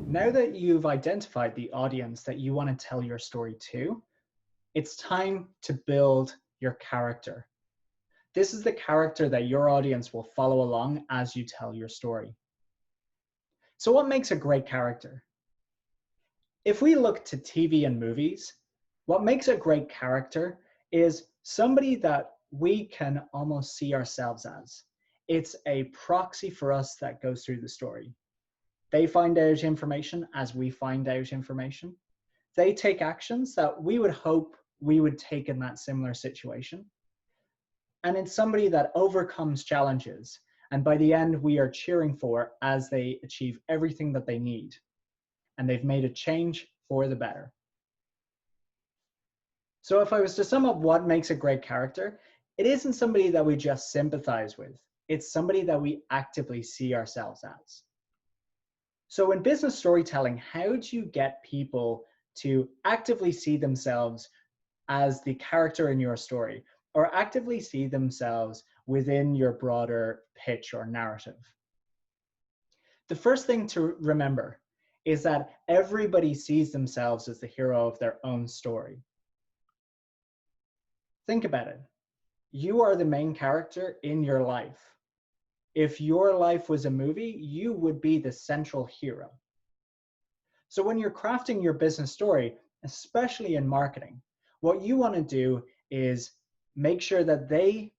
Now that you've identified the audience that you want to tell your story to, it's time to build your character. This is the character that your audience will follow along as you tell your story. So what makes a great character? If we look to TV and movies, what makes a great character is somebody that we can almost see ourselves as. It's a proxy for us that goes through the story. They find out information as we find out information. They take actions that we would hope we would take in that similar situation. And it's somebody that overcomes challenges. And by the end, we are cheering for as they achieve everything that they need. And they've made a change for the better. So if I was to sum up what makes a great character, it isn't somebody that we just sympathize with. It's somebody that we actively see ourselves as. So in business storytelling, how do you get people to actively see themselves as the character in your story, or actively see themselves within your broader pitch or narrative? The first thing to remember is that everybody sees themselves as the hero of their own story. Think about it. You are the main character in your life. If your life was a movie, you would be the central hero. So when you're crafting your business story, especially in marketing, what you want to do is make sure that they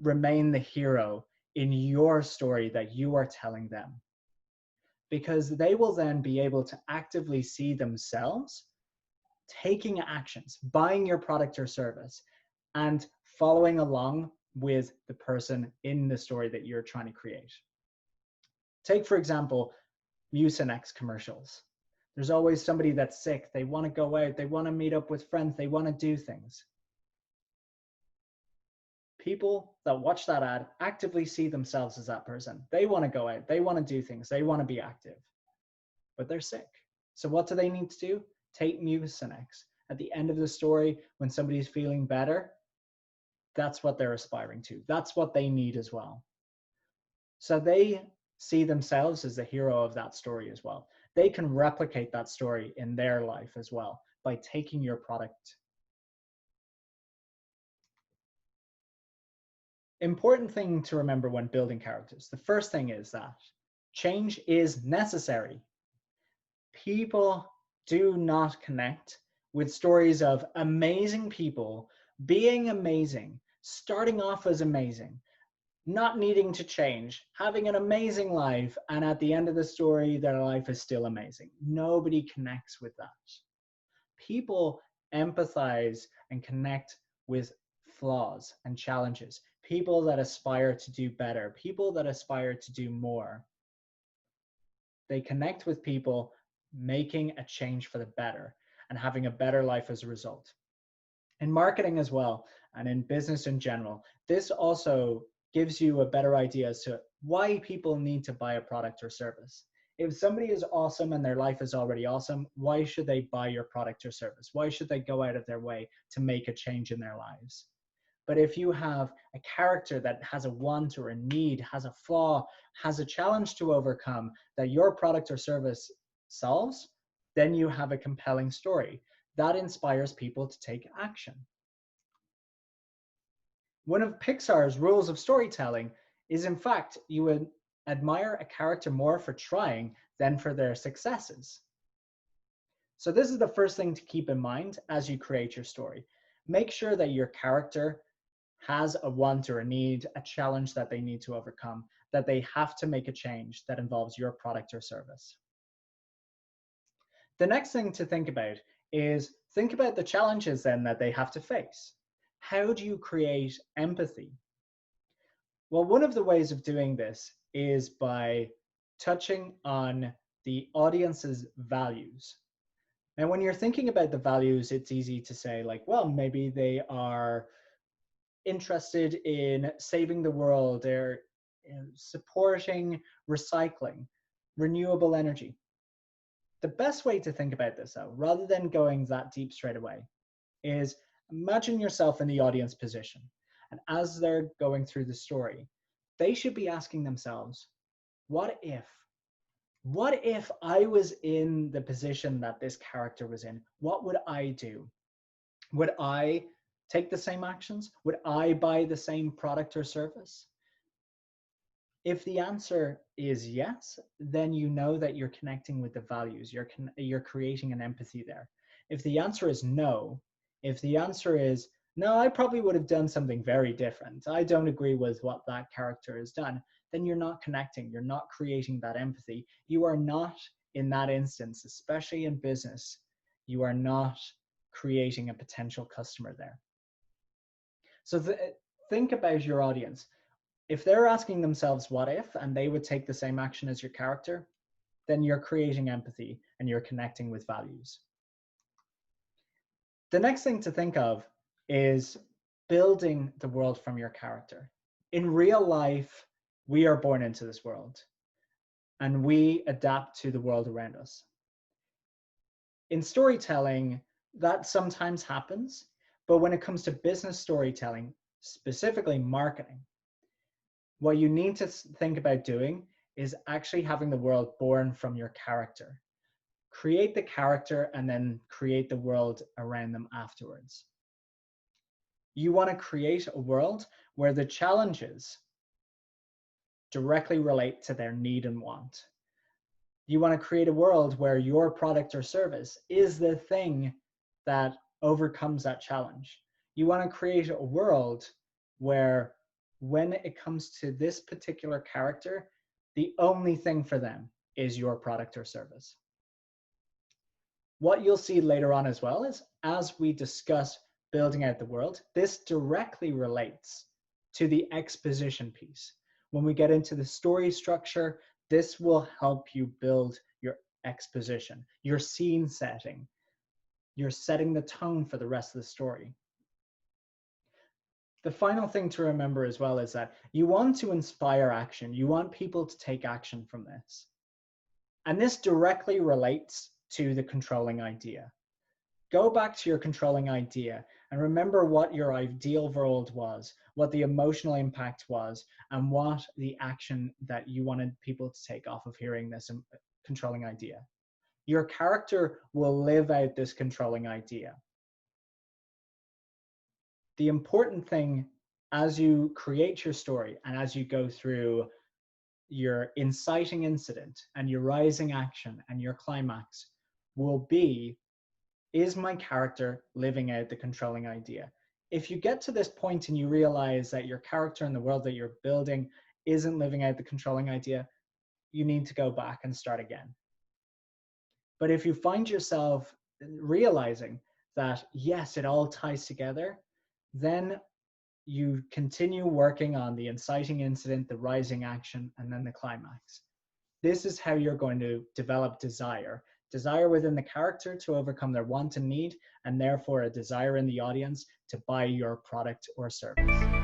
remain the hero in your story that you are telling them. Because they will then be able to actively see themselves taking actions, buying your product or service, and following along with the person in the story that you're trying to create. Take, for example, Mucinex commercials. There's always somebody that's sick. They want to go out. They want to meet up with friends. They want to do things. People that watch that ad actively see themselves as that person. They want to go out. They want to do things. They want to be active, but they're sick. So what do they need to do? Take Mucinex. At the end of the story, when somebody's feeling better, that's what they're aspiring to. That's what they need as well. So they see themselves as the hero of that story as well. They can replicate that story in their life as well by taking your product. Important thing to remember when building characters. The first thing is that change is necessary. People do not connect with stories of amazing people being amazing, starting off as amazing, not needing to change, having an amazing life, and at the end of the story, their life is still amazing. Nobody connects with that. People empathize and connect with flaws and challenges, people that aspire to do better, people that aspire to do more. They connect with people making a change for the better and having a better life as a result. In marketing as well, and in business in general, this also gives you a better idea as to why people need to buy a product or service. If somebody is awesome and their life is already awesome, why should they buy your product or service? Why should they go out of their way to make a change in their lives? But if you have a character that has a want or a need, has a flaw, has a challenge to overcome that your product or service solves, then you have a compelling story that inspires people to take action. One of Pixar's rules of storytelling is, in fact, you would admire a character more for trying than for their successes. So this is the first thing to keep in mind as you create your story. Make sure that your character has a want or a need, a challenge that they need to overcome, that they have to make a change that involves your product or service. The next thing to think about is think about the challenges then that they have to face. How do you create empathy? Well, one of the ways of doing this is by touching on the audience's values. Now, when you're thinking about the values, it's easy to say like, well, maybe they are interested in saving the world, they're supporting recycling, renewable energy. The best way to think about this, though, rather than going that deep straight away, is imagine yourself in the audience position. And as they're going through the story, they should be asking themselves, what if? What if I was in the position that this character was in? What would I do? Would I take the same actions? Would I buy the same product or service? If the answer is yes, then you know that you're connecting with the values. You're creating an empathy there. If the answer is no, if the answer is no, I probably would have done something very different. I don't agree with what that character has done. Then you're not connecting. You're not creating that empathy. You are not, in that instance, especially in business, you are not creating a potential customer there. So think about your audience. If they're asking themselves what if, and they would take the same action as your character, then you're creating empathy and you're connecting with values. The next thing to think of is building the world from your character. In real life, we are born into this world and we adapt to the world around us. In storytelling, that sometimes happens, but when it comes to business storytelling, specifically marketing, what you need to think about doing is actually having the world born from your character. Create the character and then create the world around them afterwards. You want to create a world where the challenges directly relate to their need and want. You want to create a world where your product or service is the thing that overcomes that challenge. You want to create a world where when it comes to this particular character, the only thing for them is your product or service. What you'll see later on as well is as we discuss building out the world, this directly relates to the exposition piece. When we get into the story structure, this will help you build your exposition, your scene setting. You're setting the tone for the rest of the story. The final thing to remember as well is that you want to inspire action. You want people to take action from this. And this directly relates to the controlling idea. Go back to your controlling idea and remember what your ideal world was, what the emotional impact was, and what the action that you wanted people to take off of hearing this controlling idea. Your character will live out this controlling idea. The important thing as you create your story and as you go through your inciting incident and your rising action and your climax will be, is my character living out the controlling idea? If you get to this point and you realize that your character and the world that you're building isn't living out the controlling idea, you need to go back and start again. But if you find yourself realizing that, yes, it all ties together, then you continue working on the inciting incident, the rising action, and then the climax. This is how you're going to develop desire within the character to overcome their want and need, and therefore a desire in the audience to buy your product or service.